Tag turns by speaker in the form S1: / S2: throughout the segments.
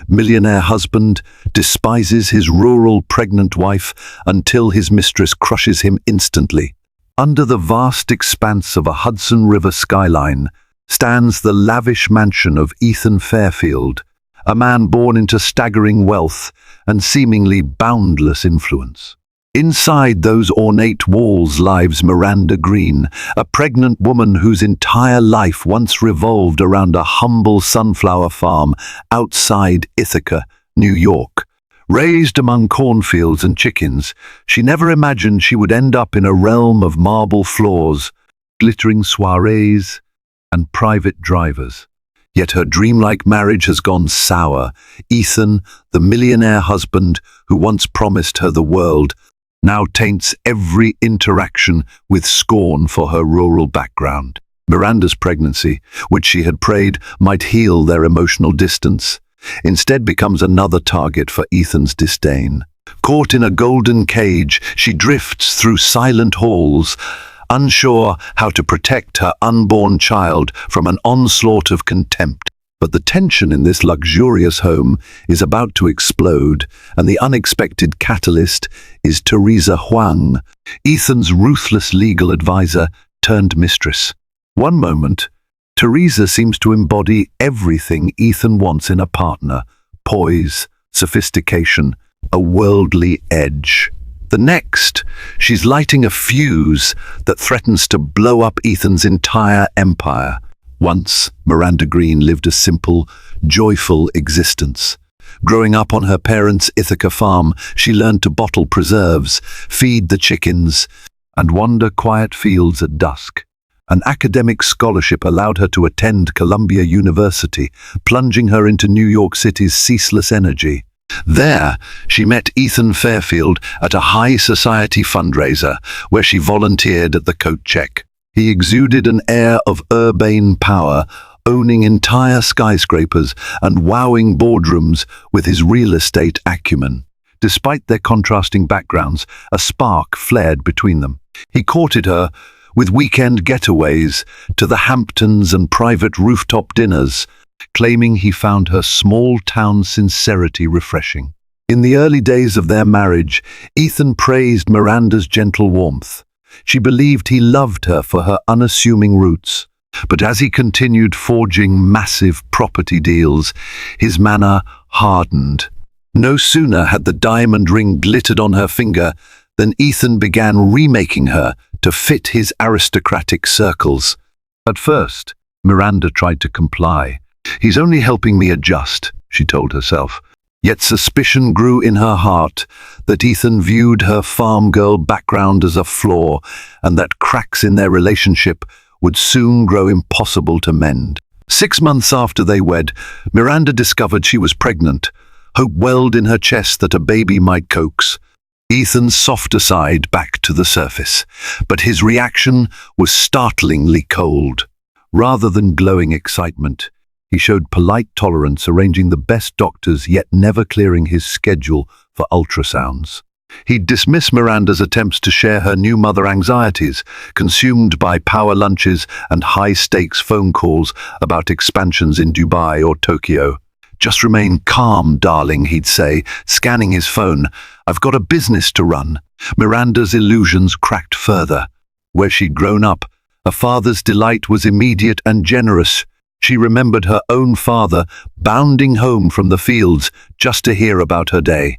S1: millionaire husband, despises his rural pregnant wife until his mistress crushes him instantly. Under the vast expanse of a Hudson River skyline stands the lavish mansion of Ethan Fairfield, a man born into staggering wealth and seemingly boundless influence. Inside those ornate walls lives Miranda Green, a pregnant woman whose entire life once revolved around a humble sunflower farm outside Ithaca, New York. Raised among cornfields and chickens, she never imagined she would end up in a realm of marble floors, glittering soirees, and private drivers. Yet her dreamlike marriage has gone sour. Ethan, the millionaire husband who once promised her the world, now taints every interaction with scorn for her rural background. Miranda's pregnancy, which she had prayed might heal their emotional distance, instead becomes another target for Ethan's disdain. Caught in a golden cage, she drifts through silent halls, unsure how to protect her unborn child from an onslaught of contempt. But the tension in this luxurious home is about to explode, and the unexpected catalyst is Teresa Huang, Ethan's ruthless legal advisor turned mistress. One moment, Teresa seems to embody everything Ethan wants in a partner: poise, sophistication, a worldly edge. The next, she's lighting a fuse that threatens to blow up Ethan's entire empire. Once, Miranda Green lived a simple, joyful existence. Growing up on her parents' Ithaca farm, she learned to bottle preserves, feed the chickens, and wander quiet fields at dusk. An academic scholarship allowed her to attend Columbia University, plunging her into New York City's ceaseless energy. There, she met Ethan Fairfield at a high society fundraiser, where she volunteered at the coat check. He exuded an air of urbane power, owning entire skyscrapers and wowing boardrooms with his real estate acumen. Despite their contrasting backgrounds, a spark flared between them. He courted her with weekend getaways to the Hamptons and private rooftop dinners, claiming he found her small-town sincerity refreshing. In the early days of their marriage, Ethan praised Miranda's gentle warmth. She believed he loved her for her unassuming roots. But as he continued forging massive property deals, his manner hardened. No sooner had the diamond ring glittered on her finger than Ethan began remaking her to fit his aristocratic circles. At first, Miranda tried to comply. "He's only helping me adjust," she told herself. Yet suspicion grew in her heart that Ethan viewed her farm girl background as a flaw, and that cracks in their relationship would soon grow impossible to mend. 6 months after they wed, Miranda discovered she was pregnant. Hope welled in her chest that a baby might coax Ethan's softer side back to the surface, but his reaction was startlingly cold. Rather than glowing excitement, he showed polite tolerance, arranging the best doctors yet never clearing his schedule for ultrasounds. He'd dismiss Miranda's attempts to share her new mother anxieties, consumed by power lunches and high-stakes phone calls about expansions in Dubai or Tokyo. "Just remain calm, darling," he'd say, scanning his phone. "I've got a business to run." Miranda's illusions cracked further. Where she'd grown up, a father's delight was immediate and generous. She remembered her own father bounding home from the fields just to hear about her day.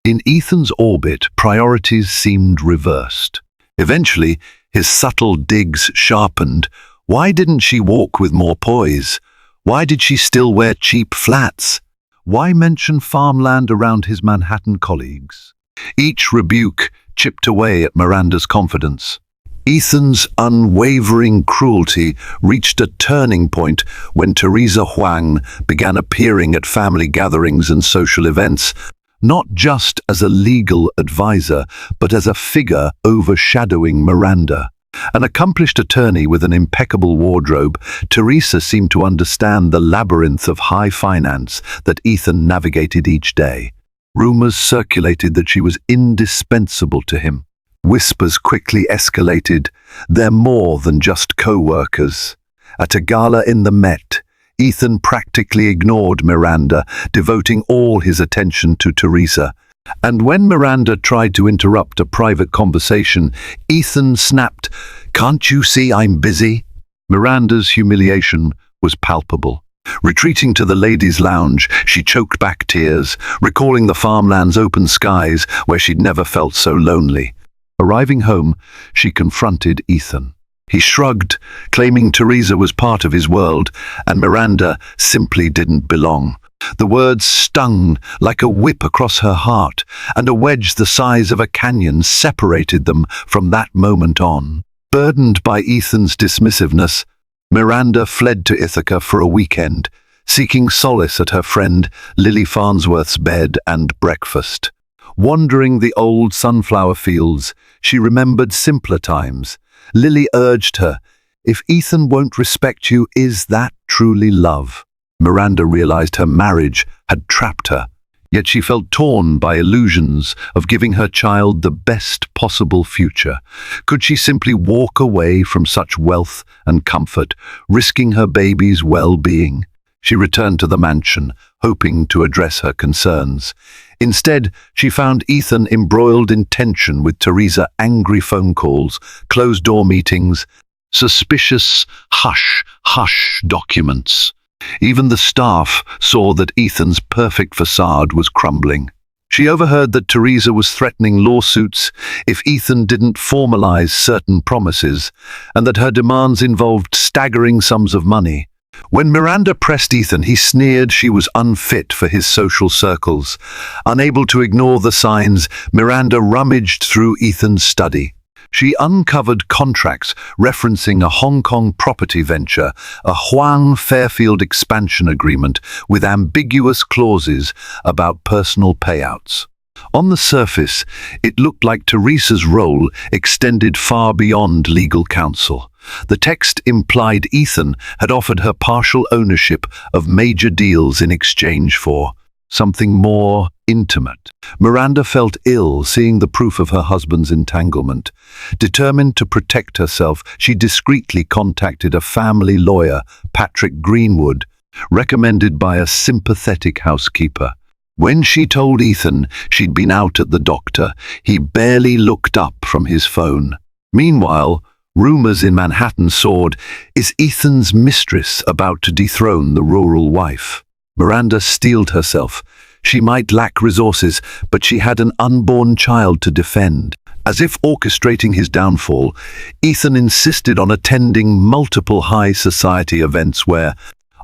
S1: In Ethan's orbit, priorities seemed reversed. Eventually, his subtle digs sharpened. Why didn't she walk with more poise? Why did she still wear cheap flats? Why mention farmland around his Manhattan colleagues? Each rebuke chipped away at Miranda's confidence. Ethan's unwavering cruelty reached a turning point when Teresa Huang began appearing at family gatherings and social events, not just as a legal advisor, but as a figure overshadowing Miranda. An accomplished attorney with an impeccable wardrobe, Teresa seemed to understand the labyrinth of high finance that Ethan navigated each day. Rumors circulated that she was indispensable to him. Whispers quickly escalated. "They're more than just co-workers." At a gala in the Met, Ethan practically ignored Miranda, devoting all his attention to Teresa. And when Miranda tried to interrupt a private conversation, Ethan snapped, "Can't you see I'm busy?" Miranda's humiliation was palpable. Retreating to the ladies' lounge, she choked back tears, recalling the farmland's open skies where she'd never felt so lonely. Arriving home, she confronted Ethan. He shrugged, claiming Teresa was part of his world, and Miranda simply didn't belong. The words stung like a whip across her heart, and a wedge the size of a canyon separated them from that moment on. Burdened by Ethan's dismissiveness, Miranda fled to Ithaca for a weekend, seeking solace at her friend Lily Farnsworth's bed and breakfast. Wandering the old sunflower fields, she remembered simpler times. Lily urged her, "If Ethan won't respect you, is that truly love?" Miranda realized her marriage had trapped her, yet she felt torn by illusions of giving her child the best possible future. Could she simply walk away from such wealth and comfort, risking her baby's well-being? She returned to the mansion, hoping to address her concerns. Instead, she found Ethan embroiled in tension with Teresa, angry phone calls, closed-door meetings, suspicious hush-hush documents. Even the staff saw that Ethan's perfect facade was crumbling. She overheard that Teresa was threatening lawsuits if Ethan didn't formalize certain promises, and that her demands involved staggering sums of money. When Miranda pressed Ethan, he sneered she was unfit for his social circles. Unable to ignore the signs, Miranda rummaged through Ethan's study. She uncovered contracts referencing a Hong Kong property venture, a Huang Fairfield expansion agreement with ambiguous clauses about personal payouts. On the surface, it looked like Teresa's role extended far beyond legal counsel. The text implied Ethan had offered her partial ownership of major deals in exchange for something more intimate. Miranda felt ill seeing the proof of her husband's entanglement. Determined to protect herself, she discreetly contacted a family lawyer, Patrick Greenwood, recommended by a sympathetic housekeeper. When she told Ethan she'd been out at the doctor, he barely looked up from his phone. Meanwhile, rumors in Manhattan soared. Is Ethan's mistress about to dethrone the rural wife? Miranda steeled herself. She might lack resources, but she had an unborn child to defend. As if orchestrating his downfall, Ethan insisted on attending multiple high society events where,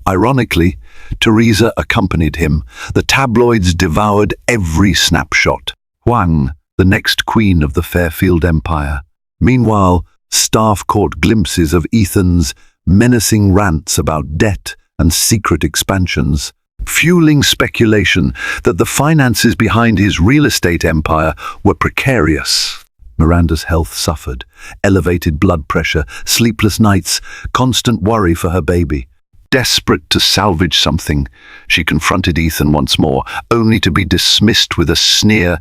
S1: ironically, Teresa accompanied him. The tabloids devoured every snapshot. Huang, the next queen of the Fairfield Empire. Meanwhile, staff caught glimpses of Ethan's menacing rants about debt and secret expansions, fueling speculation that the finances behind his real estate empire were precarious. Miranda's health suffered. Elevated blood pressure, sleepless nights, constant worry for her baby. Desperate to salvage something, she confronted Ethan once more, only to be dismissed with a sneer.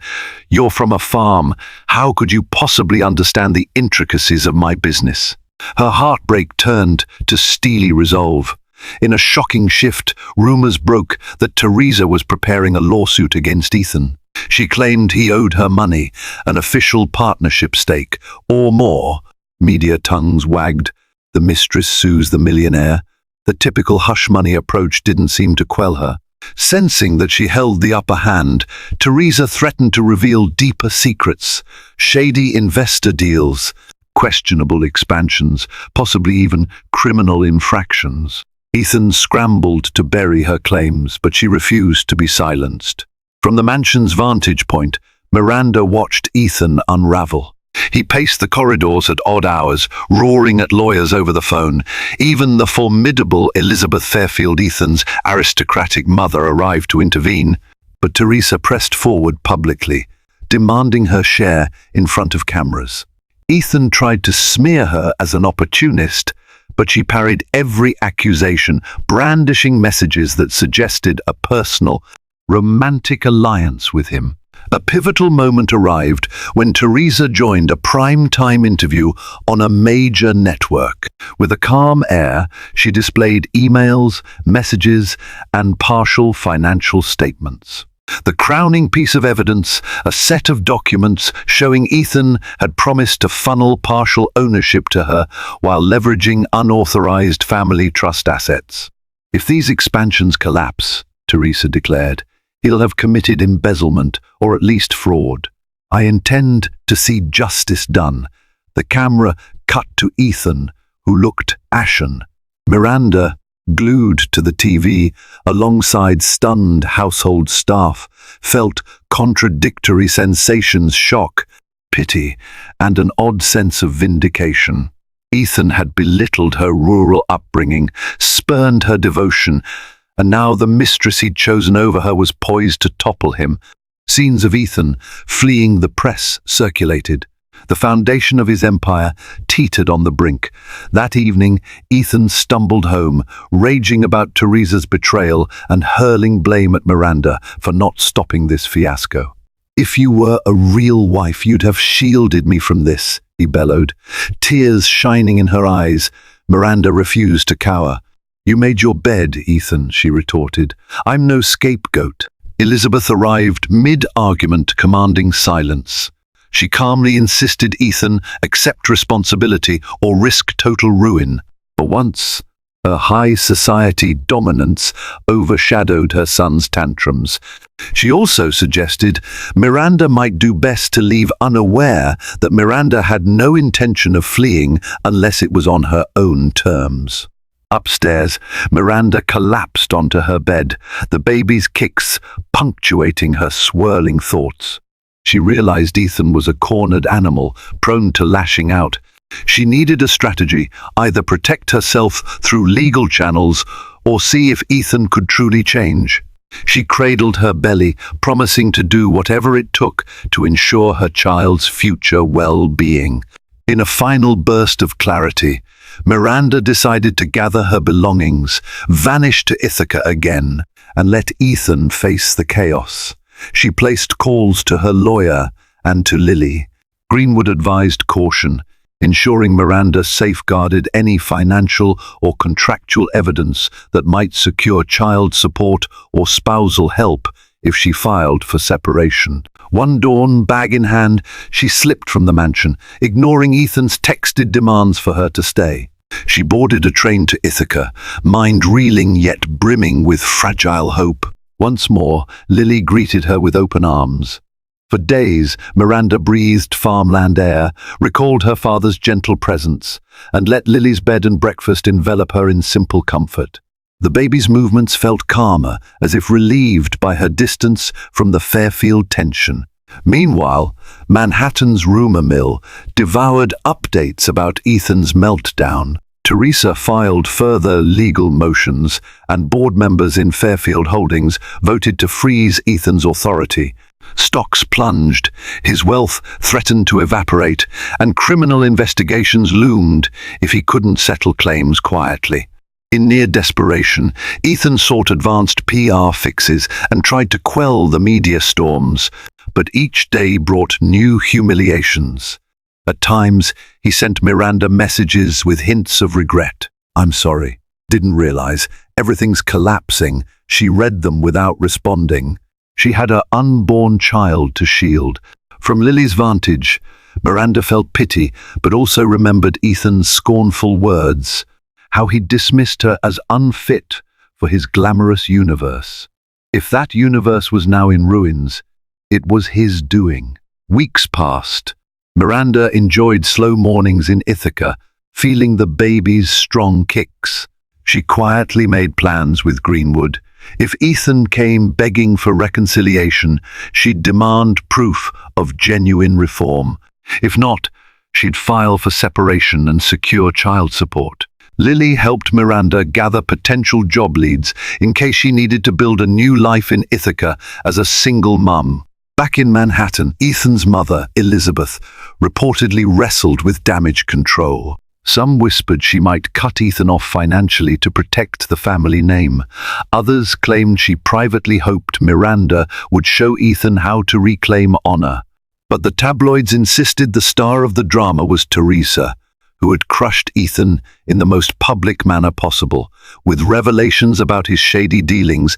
S1: "You're from a farm. How could you possibly understand the intricacies of my business?" Her heartbreak turned to steely resolve. In a shocking shift, rumors broke that Teresa was preparing a lawsuit against Ethan. She claimed he owed her money, an official partnership stake, or more. Media tongues wagged. The mistress sues the millionaire. The typical hush-money approach didn't seem to quell her. Sensing that she held the upper hand, Teresa threatened to reveal deeper secrets, shady investor deals, questionable expansions, possibly even criminal infractions. Ethan scrambled to bury her claims, but she refused to be silenced. From the mansion's vantage point, Miranda watched Ethan unravel. He paced the corridors at odd hours, roaring at lawyers over the phone. Even the formidable Elizabeth Fairfield, Ethan's aristocratic mother, arrived to intervene. But Teresa pressed forward publicly, demanding her share in front of cameras. Ethan tried to smear her as an opportunist, but she parried every accusation, brandishing messages that suggested a personal, romantic alliance with him. A pivotal moment arrived when Teresa joined a prime-time interview on a major network. With a calm air, she displayed emails, messages, and partial financial statements. The crowning piece of evidence, a set of documents showing Ethan had promised to funnel partial ownership to her while leveraging unauthorized family trust assets. "If these expansions collapse," Teresa declared, "he'll have committed embezzlement or at least fraud. I intend to see justice done." The camera cut to Ethan, who looked ashen. Miranda, glued to the TV, alongside stunned household staff, felt contradictory sensations: shock, pity, and an odd sense of vindication. Ethan had belittled her rural upbringing, spurned her devotion, and now the mistress he'd chosen over her was poised to topple him. Scenes of Ethan fleeing the press circulated. The foundation of his empire teetered on the brink. That evening, Ethan stumbled home, raging about Teresa's betrayal and hurling blame at Miranda for not stopping this fiasco. "If you were a real wife, you'd have shielded me from this," he bellowed, tears shining in her eyes. Miranda refused to cower. "You made your bed, Ethan," she retorted. "I'm no scapegoat." Elizabeth arrived mid-argument, commanding silence. She calmly insisted Ethan accept responsibility or risk total ruin. For once, her high society dominance overshadowed her son's tantrums. She also suggested Miranda might do best to leave, unaware that Miranda had no intention of fleeing unless it was on her own terms. Upstairs, Miranda collapsed onto her bed, the baby's kicks punctuating her swirling thoughts. She realized Ethan was a cornered animal, prone to lashing out. She needed a strategy, either protect herself through legal channels or see if Ethan could truly change. She cradled her belly, promising to do whatever it took to ensure her child's future well-being. In a final burst of clarity, Miranda decided to gather her belongings, vanish to Ithaca again, and let Ethan face the chaos. She placed calls to her lawyer and to Lily. Greenwood advised caution, ensuring Miranda safeguarded any financial or contractual evidence that might secure child support or spousal help if she filed for separation. One dawn, bag in hand, she slipped from the mansion, ignoring Ethan's texted demands for her to stay. She boarded a train to Ithaca, mind reeling yet brimming with fragile hope. Once more, Lily greeted her with open arms. For days, Miranda breathed farmland air, recalled her father's gentle presence, and let Lily's bed and breakfast envelop her in simple comfort. The baby's movements felt calmer, as if relieved by her distance from the Fairfield tension. Meanwhile, Manhattan's rumor mill devoured updates about Ethan's meltdown. Teresa filed further legal motions, and board members in Fairfield Holdings voted to freeze Ethan's authority. Stocks plunged, his wealth threatened to evaporate, and criminal investigations loomed if he couldn't settle claims quietly. In near desperation, Ethan sought advanced PR fixes and tried to quell the media storms, but each day brought new humiliations. At times, he sent Miranda messages with hints of regret. "I'm sorry. Didn't realize. Everything's collapsing." She read them without responding. She had her unborn child to shield. From Lily's vantage, Miranda felt pity, but also remembered Ethan's scornful words, how he dismissed her as unfit for his glamorous universe. If that universe was now in ruins, it was his doing. Weeks passed. Miranda enjoyed slow mornings in Ithaca, feeling the baby's strong kicks. She quietly made plans with Greenwood. If Ethan came begging for reconciliation, she'd demand proof of genuine reform. If not, she'd file for separation and secure child support. Lily helped Miranda gather potential job leads in case she needed to build a new life in Ithaca as a single mum. Back in Manhattan, Ethan's mother, Elizabeth, reportedly wrestled with damage control. Some whispered she might cut Ethan off financially to protect the family name. Others claimed she privately hoped Miranda would show Ethan how to reclaim honor. But the tabloids insisted the star of the drama was Teresa, who had crushed Ethan in the most public manner possible, with revelations about his shady dealings,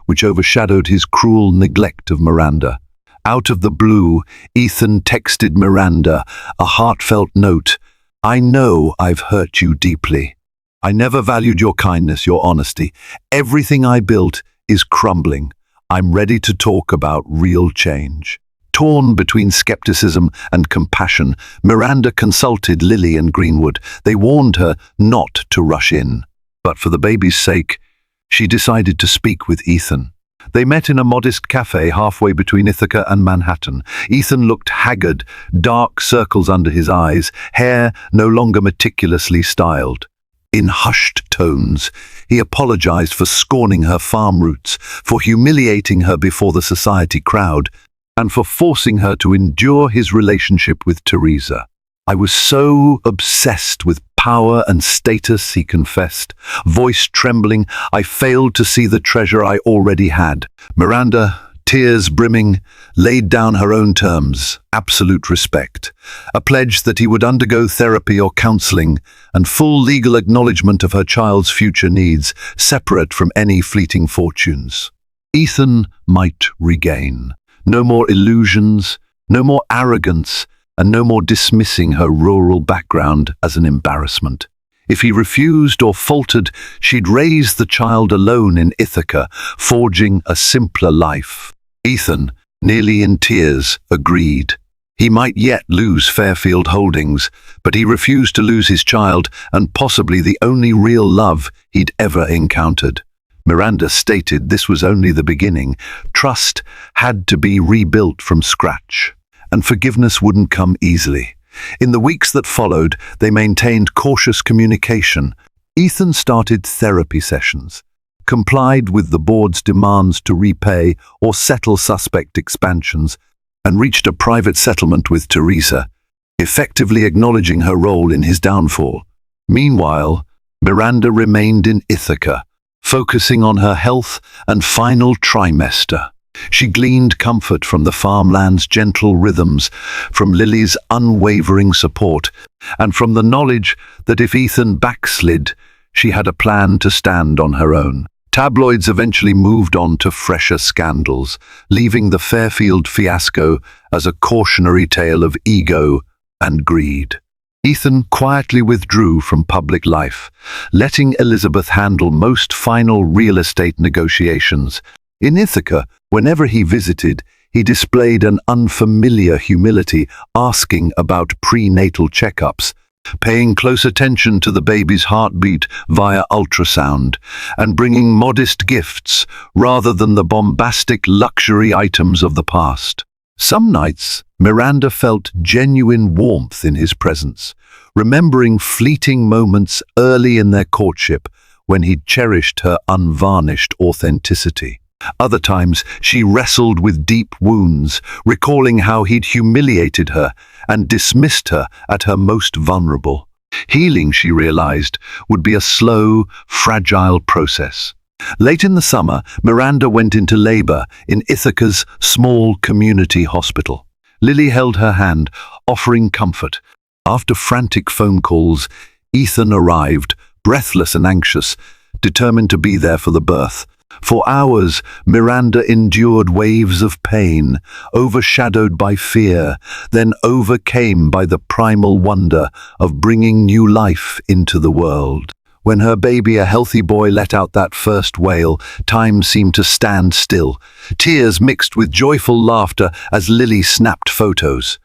S1: which overshadowed his cruel neglect of Miranda. Out of the blue, Ethan texted Miranda a heartfelt note. "I know I've hurt you deeply. I never valued your kindness, your honesty. Everything I built is crumbling. I'm ready to talk about real change." Torn between skepticism and compassion, Miranda consulted Lily and Greenwood. They warned her not to rush in. But for the baby's sake, she decided to speak with Ethan. They met in a modest cafe halfway between Ithaca and Manhattan. Ethan looked haggard, dark circles under his eyes, hair no longer meticulously styled. In hushed tones, he apologized for scorning her farm roots, for humiliating her before the society crowd, and for forcing her to endure his relationship with Teresa. "I was so obsessed with power and status," he confessed, voice trembling. "I failed to see the treasure I already had." Miranda, tears brimming, laid down her own terms: absolute respect, a pledge that he would undergo therapy or counseling, and full legal acknowledgement of her child's future needs, separate from any fleeting fortunes. Ethan might regain. No more illusions, no more arrogance, and no more dismissing her rural background as an embarrassment. If he refused or faltered, she'd raise the child alone in Ithaca, forging a simpler life. Ethan, nearly in tears, agreed. He might yet lose Fairfield Holdings, but he refused to lose his child and possibly the only real love he'd ever encountered. Miranda stated this was only the beginning. Trust had to be rebuilt from scratch, and forgiveness wouldn't come easily. In the weeks that followed, they maintained cautious communication. Ethan started therapy sessions, complied with the board's demands to repay or settle suspect expansions, and reached a private settlement with Teresa, effectively acknowledging her role in his downfall. Meanwhile, Miranda remained in Ithaca, focusing on her health and final trimester. She gleaned comfort from the farmland's gentle rhythms, from Lily's unwavering support, and from the knowledge that if Ethan backslid, she had a plan to stand on her own. Tabloids eventually moved on to fresher scandals, leaving the Fairfield fiasco as a cautionary tale of ego and greed. Ethan quietly withdrew from public life, letting Elizabeth handle most final real estate negotiations. In Ithaca, whenever he visited, he displayed an unfamiliar humility, asking about prenatal checkups, paying close attention to the baby's heartbeat via ultrasound, and bringing modest gifts rather than the bombastic luxury items of the past. Some nights, Miranda felt genuine warmth in his presence, remembering fleeting moments early in their courtship when he'd cherished her unvarnished authenticity. Other times, she wrestled with deep wounds, recalling how he'd humiliated her and dismissed her at her most vulnerable. Healing, she realized, would be a slow, fragile process. Late in the summer, Miranda went into labor in Ithaca's small community hospital. Lily held her hand, offering comfort. After frantic phone calls, Ethan arrived, breathless and anxious, determined to be there for the birth. For hours, Miranda endured waves of pain, overshadowed by fear, then overcame by the primal wonder of bringing new life into the world. When her baby, a healthy boy, let out that first wail, time seemed to stand still. Tears mixed with joyful laughter as Lily snapped photos.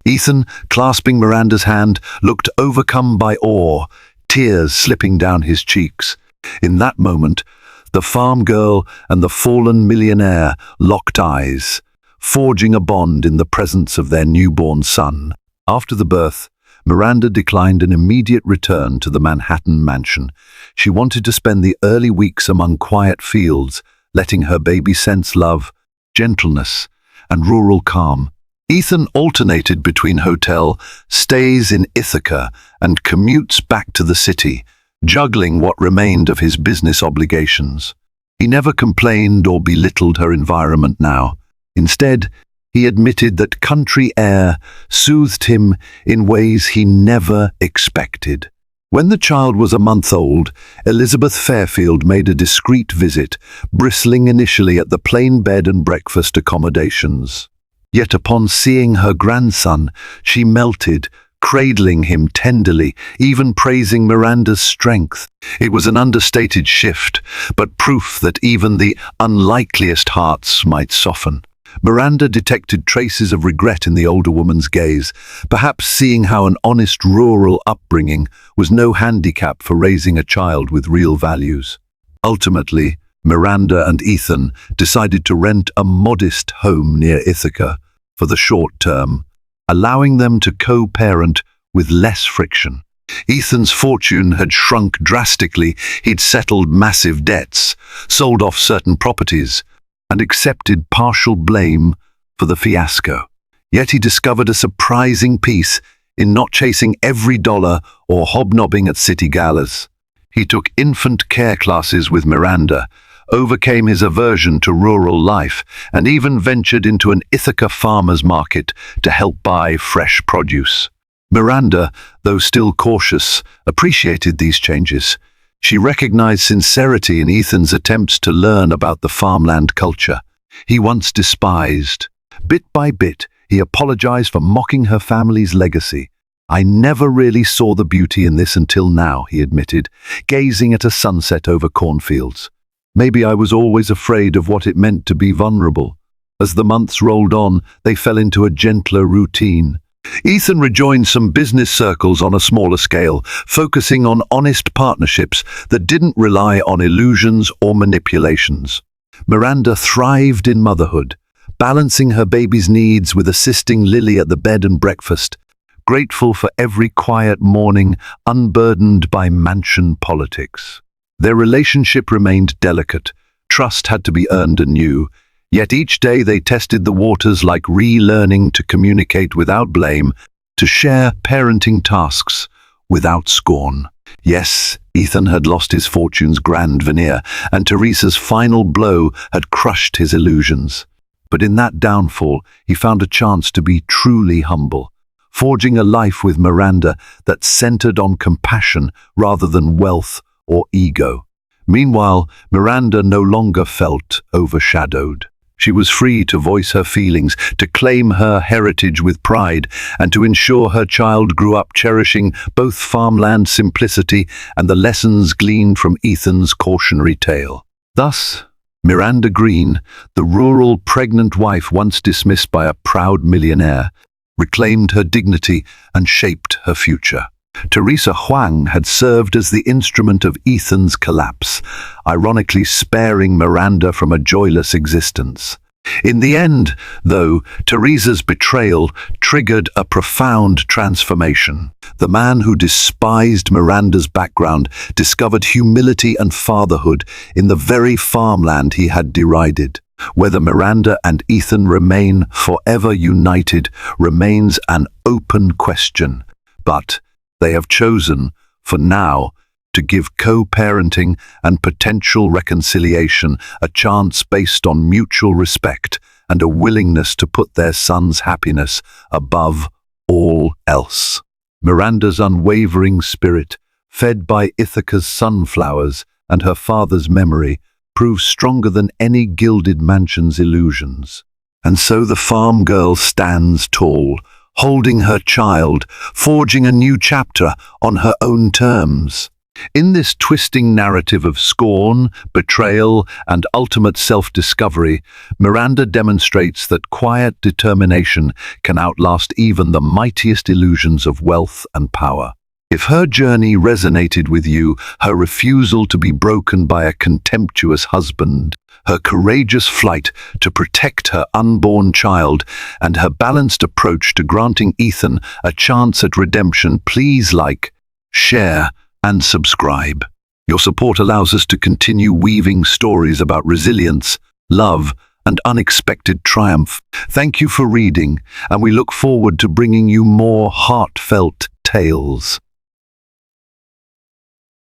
S1: Ethan, clasping Miranda's hand, looked overcome by awe, tears slipping down his cheeks. In that moment, the farm girl and the fallen millionaire locked eyes, forging a bond in the presence of their newborn son. After the birth, Miranda declined an immediate return to the Manhattan mansion. She wanted to spend the early weeks among quiet fields, letting her baby sense love, gentleness, and rural calm. Ethan alternated between hotel stays in Ithaca and commutes back to the city, juggling what remained of his business obligations. He never complained or belittled her environment now. Instead, he admitted that country air soothed him in ways he never expected. When the child was a month old, Elizabeth Fairfield made a discreet visit, bristling initially at the plain bed and breakfast accommodations. Yet upon seeing her grandson, she melted, cradling him tenderly, even praising Miranda's strength. It was an understated shift, but proof that even the unlikeliest hearts might soften. Miranda detected traces of regret in the older woman's gaze, perhaps seeing how an honest rural upbringing was no handicap for raising a child with real values. Ultimately, Miranda and Ethan decided to rent a modest home near Ithaca for the short term, allowing them to co-parent with less friction. Ethan's fortune had shrunk drastically. He'd settled massive debts, sold off certain properties, and accepted partial blame for the fiasco. Yet he discovered a surprising peace in not chasing every dollar or hobnobbing at city galas. He took infant care classes with Miranda, overcame his aversion to rural life, and even ventured into an Ithaca farmer's market to help buy fresh produce. Miranda, though still cautious, appreciated these changes. She recognized sincerity in Ethan's attempts to learn about the farmland culture he once despised. Bit by bit, he apologized for mocking her family's legacy. "I never really saw the beauty in this until now," he admitted, gazing at a sunset over cornfields. "Maybe I was always afraid of what it meant to be vulnerable." As the months rolled on, they fell into a gentler routine. Ethan rejoined some business circles on a smaller scale, focusing on honest partnerships that didn't rely on illusions or manipulations. Miranda thrived in motherhood, balancing her baby's needs with assisting Lily at the bed and breakfast, grateful for every quiet morning, unburdened by mansion politics. Their relationship remained delicate. Trust had to be earned anew. Yet each day they tested the waters, like relearning to communicate without blame, to share parenting tasks without scorn. Yes, Ethan had lost his fortune's grand veneer, and Teresa's final blow had crushed his illusions. But in that downfall, he found a chance to be truly humble, forging a life with Miranda that centered on compassion rather than wealth or ego. Meanwhile, Miranda no longer felt overshadowed. She was free to voice her feelings, to claim her heritage with pride, and to ensure her child grew up cherishing both farmland simplicity and the lessons gleaned from Ethan's cautionary tale. Thus, Miranda Green, the rural pregnant wife once dismissed by a proud millionaire, reclaimed her dignity and shaped her future. Teresa Huang had served as the instrument of Ethan's collapse, ironically sparing Miranda from a joyless existence. In the end, though, Teresa's betrayal triggered a profound transformation. The man who despised Miranda's background discovered humility and fatherhood in the very farmland he had derided. Whether Miranda and Ethan remain forever united remains an open question, but they have chosen, for now, to give co-parenting and potential reconciliation a chance based on mutual respect and a willingness to put their son's happiness above all else. Miranda's unwavering spirit, fed by Ithaca's sunflowers and her father's memory, proves stronger than any gilded mansion's illusions. And so the farm girl stands tall, holding her child, forging a new chapter on her own terms. In this twisting narrative of scorn, betrayal, and ultimate self-discovery, Miranda demonstrates that quiet determination can outlast even the mightiest illusions of wealth and power. If her journey resonated with you, her refusal to be broken by a contemptuous husband, her courageous flight to protect her unborn child, and her balanced approach to granting Ethan a chance at redemption, please like, share, and subscribe. Your support allows us to continue weaving stories about resilience, love, and unexpected triumph. Thank you for reading, and we look forward to bringing you more heartfelt tales.